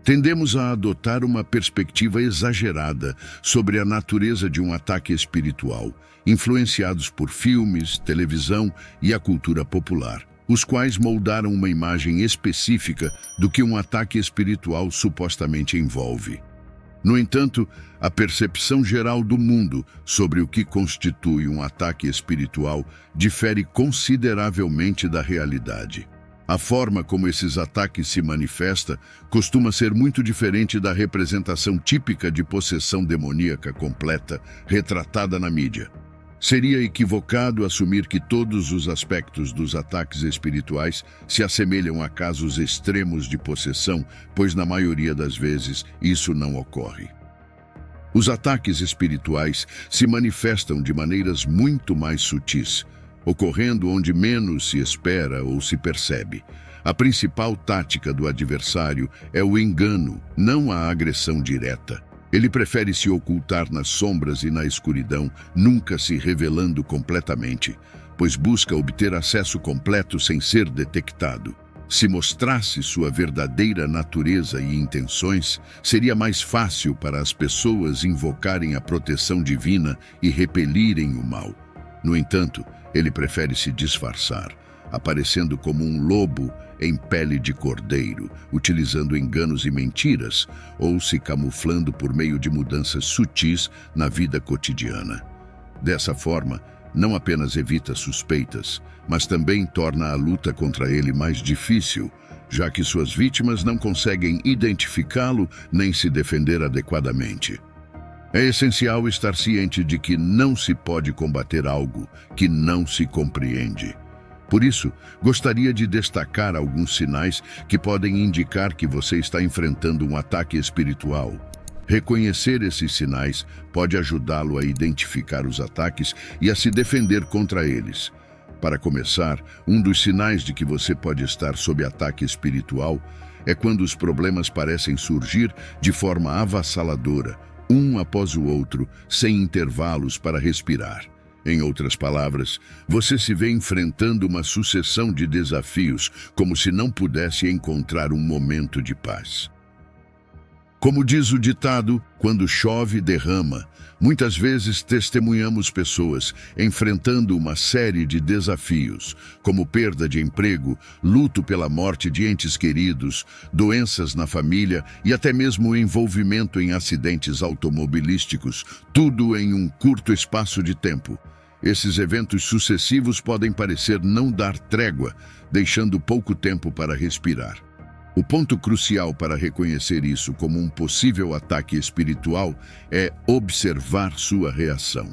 Tendemos a adotar uma perspectiva exagerada sobre a natureza de um ataque espiritual, influenciados por filmes, televisão e a cultura popular, os quais moldaram uma imagem específica do que um ataque espiritual supostamente envolve. No entanto, a percepção geral do mundo sobre o que constitui um ataque espiritual difere consideravelmente da realidade. A forma como esses ataques se manifesta costuma ser muito diferente da representação típica de possessão demoníaca completa retratada na mídia. Seria equivocado assumir que todos os aspectos dos ataques espirituais se assemelham a casos extremos de possessão, pois na maioria das vezes isso não ocorre. Os ataques espirituais se manifestam de maneiras muito mais sutis, ocorrendo onde menos se espera ou se percebe. A principal tática do adversário é o engano, não a agressão direta. Ele prefere se ocultar nas sombras e na escuridão, nunca se revelando completamente, pois busca obter acesso completo sem ser detectado. Se mostrasse sua verdadeira natureza e intenções, seria mais fácil para as pessoas invocarem a proteção divina e repelirem o mal. No entanto, ele prefere se disfarçar, aparecendo como um lobo em pele de cordeiro, utilizando enganos e mentiras, ou se camuflando por meio de mudanças sutis na vida cotidiana. Dessa forma, não apenas evita suspeitas, mas também torna a luta contra ele mais difícil, já que suas vítimas não conseguem identificá-lo nem se defender adequadamente. É essencial estar ciente de que não se pode combater algo que não se compreende. Por isso, gostaria de destacar alguns sinais que podem indicar que você está enfrentando um ataque espiritual. Reconhecer esses sinais pode ajudá-lo a identificar os ataques e a se defender contra eles. Para começar, um dos sinais de que você pode estar sob ataque espiritual é quando os problemas parecem surgir de forma avassaladora, um após o outro, sem intervalos para respirar. Em outras palavras, você se vê enfrentando uma sucessão de desafios, como se não pudesse encontrar um momento de paz. Como diz o ditado, quando chove, derrama. Muitas vezes testemunhamos pessoas enfrentando uma série de desafios, como perda de emprego, luto pela morte de entes queridos, doenças na família e até mesmo envolvimento em acidentes automobilísticos, tudo em um curto espaço de tempo. Esses eventos sucessivos podem parecer não dar trégua, deixando pouco tempo para respirar. O ponto crucial para reconhecer isso como um possível ataque espiritual é observar sua reação.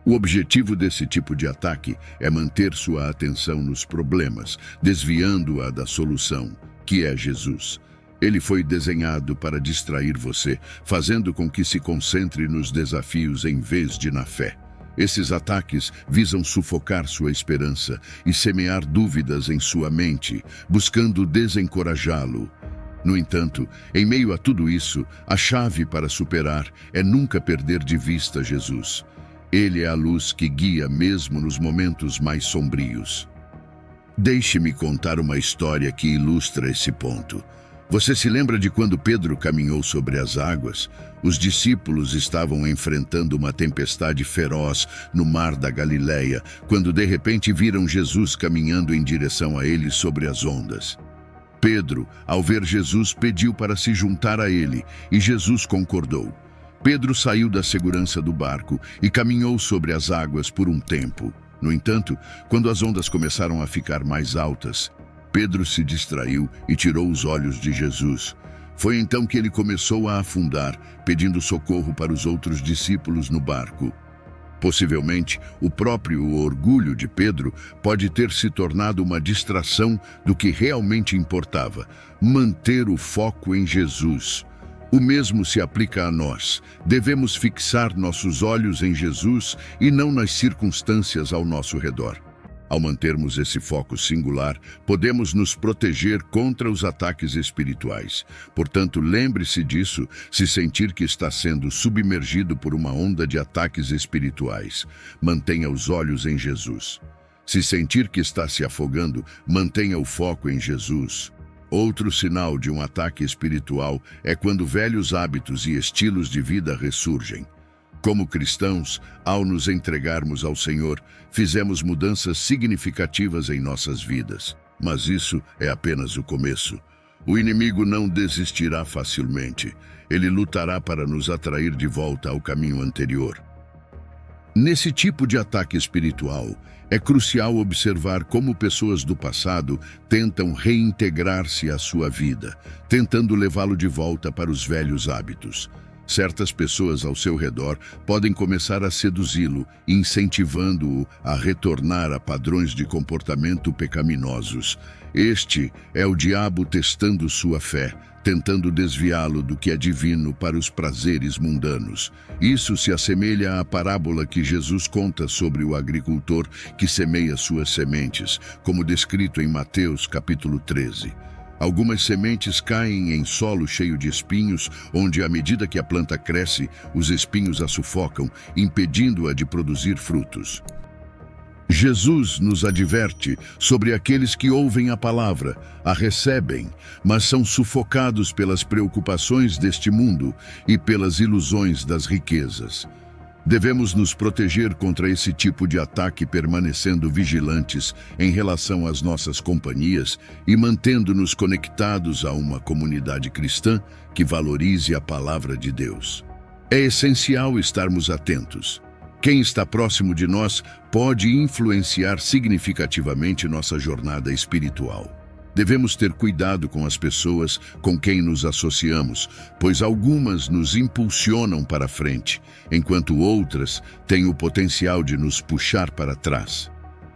O objetivo desse tipo de ataque é manter sua atenção nos problemas, desviando-a da solução, que é Jesus. Ele foi desenhado para distrair você, fazendo com que se concentre nos desafios em vez de na fé. Esses ataques visam sufocar sua esperança e semear dúvidas em sua mente, buscando desencorajá-lo. No entanto, em meio a tudo isso, a chave para superar é nunca perder de vista Jesus. Ele é a luz que guia mesmo nos momentos mais sombrios. Deixe-me contar uma história que ilustra esse ponto. Você se lembra de quando Pedro caminhou sobre as águas? Os discípulos estavam enfrentando uma tempestade feroz no mar da Galileia, quando de repente viram Jesus caminhando em direção a eles sobre as ondas. Pedro, ao ver Jesus, pediu para se juntar a ele, e Jesus concordou. Pedro saiu da segurança do barco e caminhou sobre as águas por um tempo. No entanto, quando as ondas começaram a ficar mais altas, Pedro se distraiu e tirou os olhos de Jesus. Foi então que ele começou a afundar, pedindo socorro para os outros discípulos no barco. Possivelmente, o próprio orgulho de Pedro pode ter se tornado uma distração do que realmente importava: manter o foco em Jesus. O mesmo se aplica a nós. Devemos fixar nossos olhos em Jesus e não nas circunstâncias ao nosso redor. Ao mantermos esse foco singular, podemos nos proteger contra os ataques espirituais. Portanto, lembre-se disso se sentir que está sendo submergido por uma onda de ataques espirituais. Mantenha os olhos em Jesus. Se sentir que está se afogando, mantenha o foco em Jesus. Outro sinal de um ataque espiritual é quando velhos hábitos e estilos de vida ressurgem. Como cristãos, ao nos entregarmos ao Senhor, fizemos mudanças significativas em nossas vidas. Mas isso é apenas o começo. O inimigo não desistirá facilmente. Ele lutará para nos atrair de volta ao caminho anterior. Nesse tipo de ataque espiritual, é crucial observar como pessoas do passado tentam reintegrar-se à sua vida, tentando levá-lo de volta para os velhos hábitos. Certas pessoas ao seu redor podem começar a seduzi-lo, incentivando-o a retornar a padrões de comportamento pecaminosos. Este é o diabo testando sua fé, tentando desviá-lo do que é divino para os prazeres mundanos. Isso se assemelha à parábola que Jesus conta sobre o agricultor que semeia suas sementes, como descrito em Mateus capítulo 13. Algumas sementes caem em solo cheio de espinhos, onde, à medida que a planta cresce, os espinhos a sufocam, impedindo-a de produzir frutos. Jesus nos adverte sobre aqueles que ouvem a palavra, a recebem, mas são sufocados pelas preocupações deste mundo e pelas ilusões das riquezas. Devemos nos proteger contra esse tipo de ataque permanecendo vigilantes em relação às nossas companhias e mantendo-nos conectados a uma comunidade cristã que valorize a palavra de Deus. É essencial estarmos atentos. Quem está próximo de nós pode influenciar significativamente nossa jornada espiritual. Devemos ter cuidado com as pessoas com quem nos associamos, pois algumas nos impulsionam para frente, enquanto outras têm o potencial de nos puxar para trás.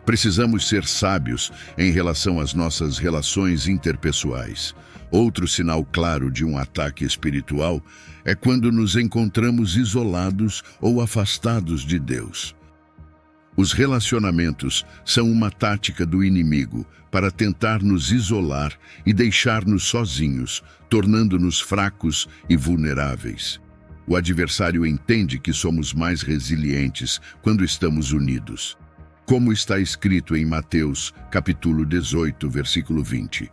Precisamos ser sábios em relação às nossas relações interpessoais. Outro sinal claro de um ataque espiritual é quando nos encontramos isolados ou afastados de Deus. Os relacionamentos são uma tática do inimigo para tentar nos isolar e deixar-nos sozinhos, tornando-nos fracos e vulneráveis. O adversário entende que somos mais resilientes quando estamos unidos. Como está escrito em Mateus, capítulo 18, versículo 20.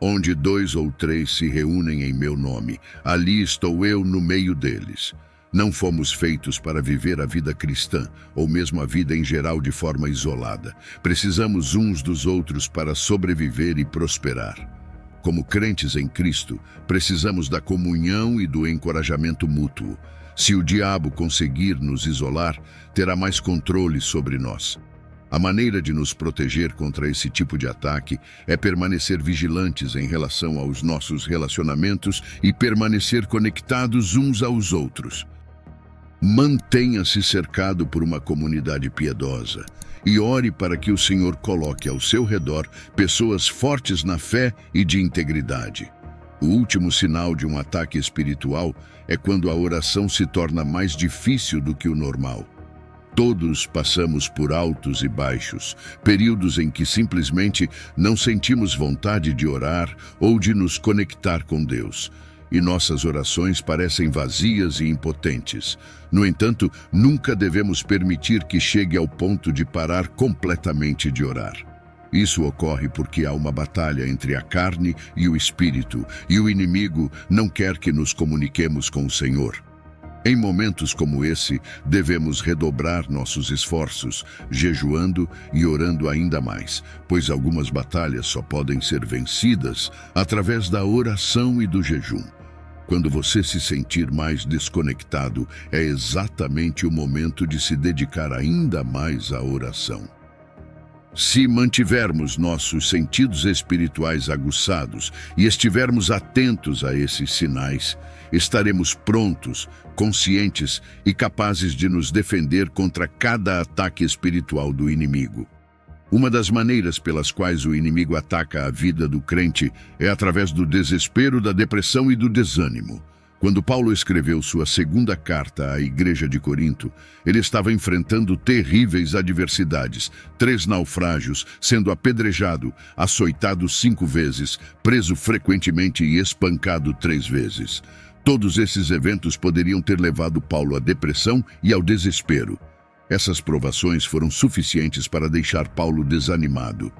Onde 2 ou 3 se reúnem em meu nome, ali estou eu no meio deles. Não fomos feitos para viver a vida cristã, ou mesmo a vida em geral de forma isolada. Precisamos uns dos outros para sobreviver e prosperar. Como crentes em Cristo, precisamos da comunhão e do encorajamento mútuo. Se o diabo conseguir nos isolar, terá mais controle sobre nós. A maneira de nos proteger contra esse tipo de ataque é permanecer vigilantes em relação aos nossos relacionamentos e permanecer conectados uns aos outros. Mantenha-se cercado por uma comunidade piedosa e ore para que o Senhor coloque ao seu redor pessoas fortes na fé e de integridade. O último sinal de um ataque espiritual é quando a oração se torna mais difícil do que o normal. Todos passamos por altos e baixos, períodos em que simplesmente não sentimos vontade de orar ou de nos conectar com Deus. E nossas orações parecem vazias e impotentes. No entanto, nunca devemos permitir que chegue ao ponto de parar completamente de orar. Isso ocorre porque há uma batalha entre a carne e o espírito, e o inimigo não quer que nos comuniquemos com o Senhor. Em momentos como esse, devemos redobrar nossos esforços, jejuando e orando ainda mais, pois algumas batalhas só podem ser vencidas através da oração e do jejum. Quando você se sentir mais desconectado, é exatamente o momento de se dedicar ainda mais à oração. Se mantivermos nossos sentidos espirituais aguçados e estivermos atentos a esses sinais, estaremos prontos, conscientes e capazes de nos defender contra cada ataque espiritual do inimigo. Uma das maneiras pelas quais o inimigo ataca a vida do crente é através do desespero, da depressão e do desânimo. Quando Paulo escreveu sua segunda carta à igreja de Corinto, ele estava enfrentando terríveis adversidades, 3 naufrágios, sendo apedrejado, açoitado 5 vezes, preso frequentemente e espancado 3 vezes. Todos esses eventos poderiam ter levado Paulo à depressão e ao desespero. Essas provações foram suficientes para deixar Paulo desanimado.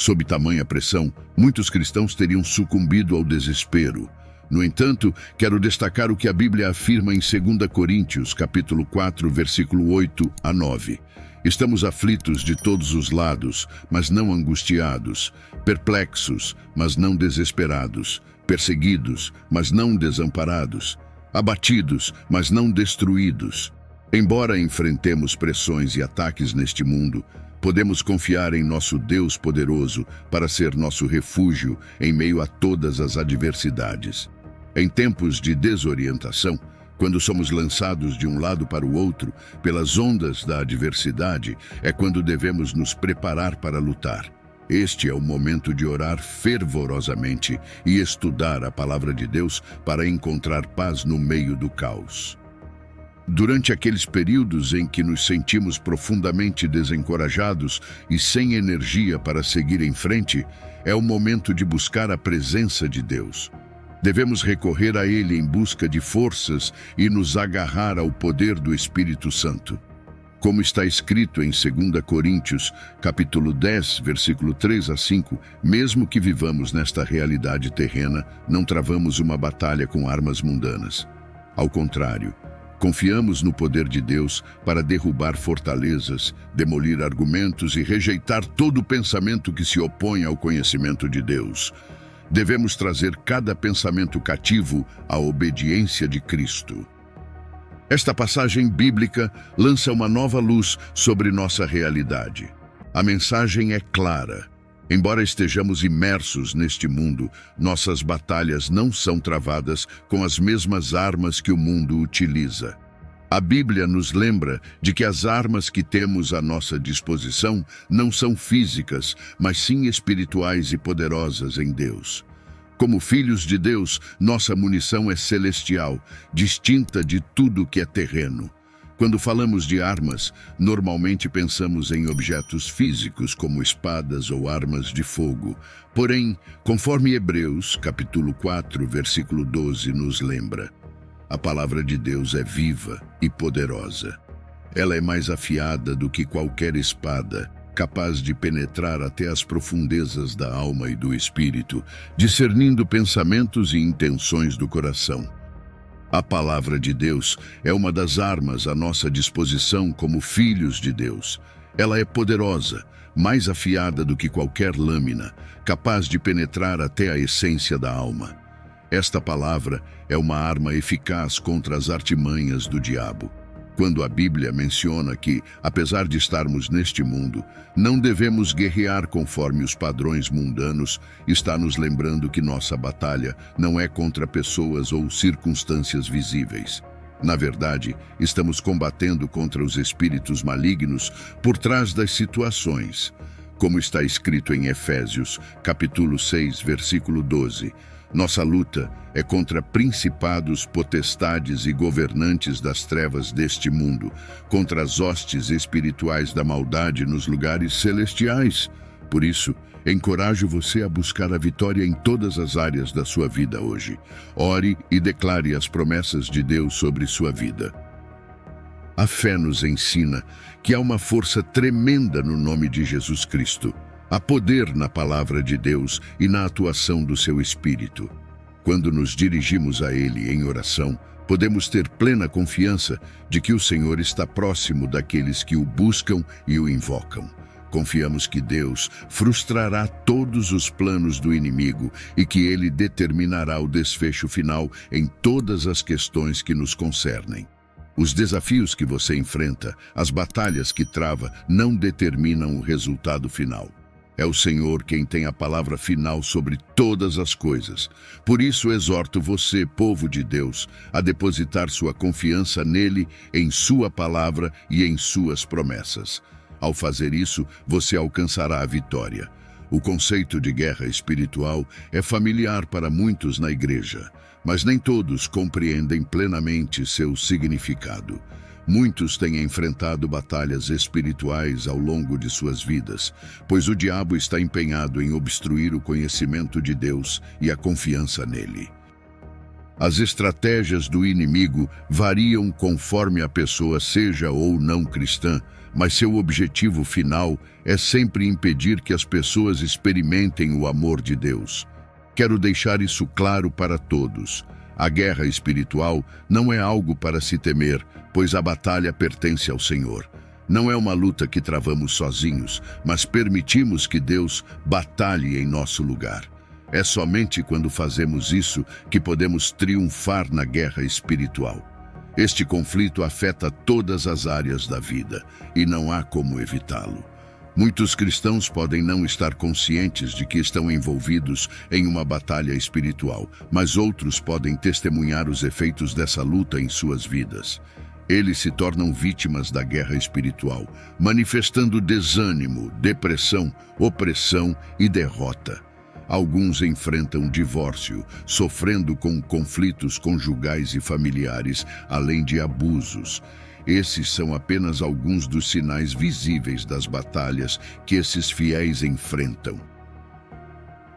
Sob tamanha pressão, muitos cristãos teriam sucumbido ao desespero. No entanto, quero destacar o que a Bíblia afirma em 2 Coríntios, capítulo 4, versículo 8 a 9. Estamos aflitos de todos os lados, mas não angustiados, perplexos, mas não desesperados, perseguidos, mas não desamparados, abatidos, mas não destruídos. Embora enfrentemos pressões e ataques neste mundo, podemos confiar em nosso Deus poderoso para ser nosso refúgio em meio a todas as adversidades. Em tempos de desorientação, quando somos lançados de um lado para o outro pelas ondas da adversidade, é quando devemos nos preparar para lutar. Este é o momento de orar fervorosamente e estudar a palavra de Deus para encontrar paz no meio do caos. Durante aqueles períodos em que nos sentimos profundamente desencorajados e sem energia para seguir em frente, é o momento de buscar a presença de Deus. Devemos recorrer a Ele em busca de forças e nos agarrar ao poder do Espírito Santo. Como está escrito em 2 Coríntios, capítulo 10, versículo 3 a 5, mesmo que vivamos nesta realidade terrena, não travamos uma batalha com armas mundanas. Ao contrário, confiamos no poder de Deus para derrubar fortalezas, demolir argumentos e rejeitar todo pensamento que se opõe ao conhecimento de Deus. Devemos trazer cada pensamento cativo à obediência de Cristo. Esta passagem bíblica lança uma nova luz sobre nossa realidade. A mensagem é clara. Embora estejamos imersos neste mundo, nossas batalhas não são travadas com as mesmas armas que o mundo utiliza. A Bíblia nos lembra de que as armas que temos à nossa disposição não são físicas, mas sim espirituais e poderosas em Deus. Como filhos de Deus, nossa munição é celestial, distinta de tudo que é terreno. Quando falamos de armas, normalmente pensamos em objetos físicos, como espadas ou armas de fogo. Porém, conforme Hebreus, capítulo 4, versículo 12, nos lembra, a palavra de Deus é viva e poderosa. Ela é mais afiada do que qualquer espada, capaz de penetrar até as profundezas da alma e do espírito, discernindo pensamentos e intenções do coração. A palavra de Deus é uma das armas à nossa disposição como filhos de Deus. Ela é poderosa, mais afiada do que qualquer lâmina, capaz de penetrar até a essência da alma. Esta palavra é uma arma eficaz contra as artimanhas do diabo. Quando a Bíblia menciona que, apesar de estarmos neste mundo, não devemos guerrear conforme os padrões mundanos, está nos lembrando que nossa batalha não é contra pessoas ou circunstâncias visíveis. Na verdade, estamos combatendo contra os espíritos malignos por trás das situações. Como está escrito em Efésios, capítulo 6, versículo 12, nossa luta é contra principados, potestades e governantes das trevas deste mundo, contra as hostes espirituais da maldade nos lugares celestiais. Por isso, encorajo você a buscar a vitória em todas as áreas da sua vida hoje. Ore e declare as promessas de Deus sobre sua vida. A fé nos ensina que há uma força tremenda no nome de Jesus Cristo. Há poder na palavra de Deus e na atuação do seu Espírito. Quando nos dirigimos a Ele em oração, podemos ter plena confiança de que o Senhor está próximo daqueles que o buscam e o invocam. Confiamos que Deus frustrará todos os planos do inimigo e que Ele determinará o desfecho final em todas as questões que nos concernem. Os desafios que você enfrenta, as batalhas que trava, não determinam o resultado final. É o Senhor quem tem a palavra final sobre todas as coisas. Por isso exorto você, povo de Deus, a depositar sua confiança nele, em sua palavra e em suas promessas. Ao fazer isso, você alcançará a vitória. O conceito de guerra espiritual é familiar para muitos na igreja, mas nem todos compreendem plenamente seu significado. Muitos têm enfrentado batalhas espirituais ao longo de suas vidas, pois o diabo está empenhado em obstruir o conhecimento de Deus e a confiança nele. As estratégias do inimigo variam conforme a pessoa seja ou não cristã, mas seu objetivo final é sempre impedir que as pessoas experimentem o amor de Deus. Quero deixar isso claro para todos. A guerra espiritual não é algo para se temer, pois a batalha pertence ao Senhor. Não é uma luta que travamos sozinhos, mas permitimos que Deus batalhe em nosso lugar. É somente quando fazemos isso que podemos triunfar na guerra espiritual. Este conflito afeta todas as áreas da vida e não há como evitá-lo. Muitos cristãos podem não estar conscientes de que estão envolvidos em uma batalha espiritual, mas outros podem testemunhar os efeitos dessa luta em suas vidas. Eles se tornam vítimas da guerra espiritual, manifestando desânimo, depressão, opressão e derrota. Alguns enfrentam divórcio, sofrendo com conflitos conjugais e familiares, além de abusos. Esses são apenas alguns dos sinais visíveis das batalhas que esses fiéis enfrentam.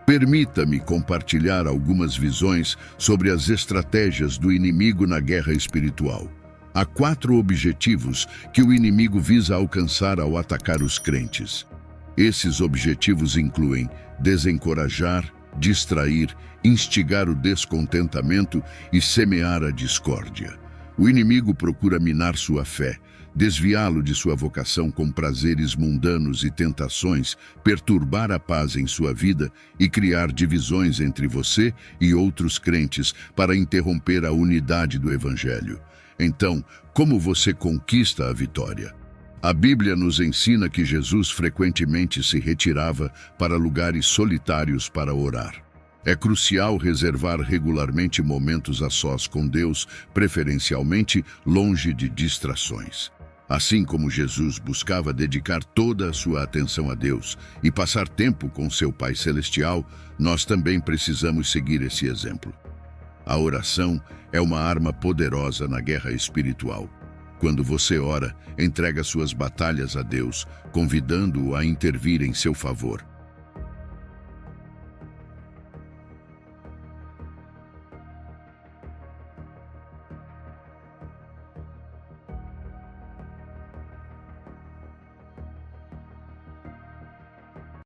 Permita-me compartilhar algumas visões sobre as estratégias do inimigo na guerra espiritual. Há 4 objetivos que o inimigo visa alcançar ao atacar os crentes. Esses objetivos incluem desencorajar, distrair, instigar o descontentamento e semear a discórdia. O inimigo procura minar sua fé, desviá-lo de sua vocação com prazeres mundanos e tentações, perturbar a paz em sua vida e criar divisões entre você e outros crentes para interromper a unidade do Evangelho. Então, como você conquista a vitória? A Bíblia nos ensina que Jesus frequentemente se retirava para lugares solitários para orar. É crucial reservar regularmente momentos a sós com Deus, preferencialmente longe de distrações. Assim como Jesus buscava dedicar toda a sua atenção a Deus e passar tempo com seu Pai Celestial, nós também precisamos seguir esse exemplo. A oração é uma arma poderosa na guerra espiritual. Quando você ora, entrega suas batalhas a Deus, convidando-o a intervir em seu favor.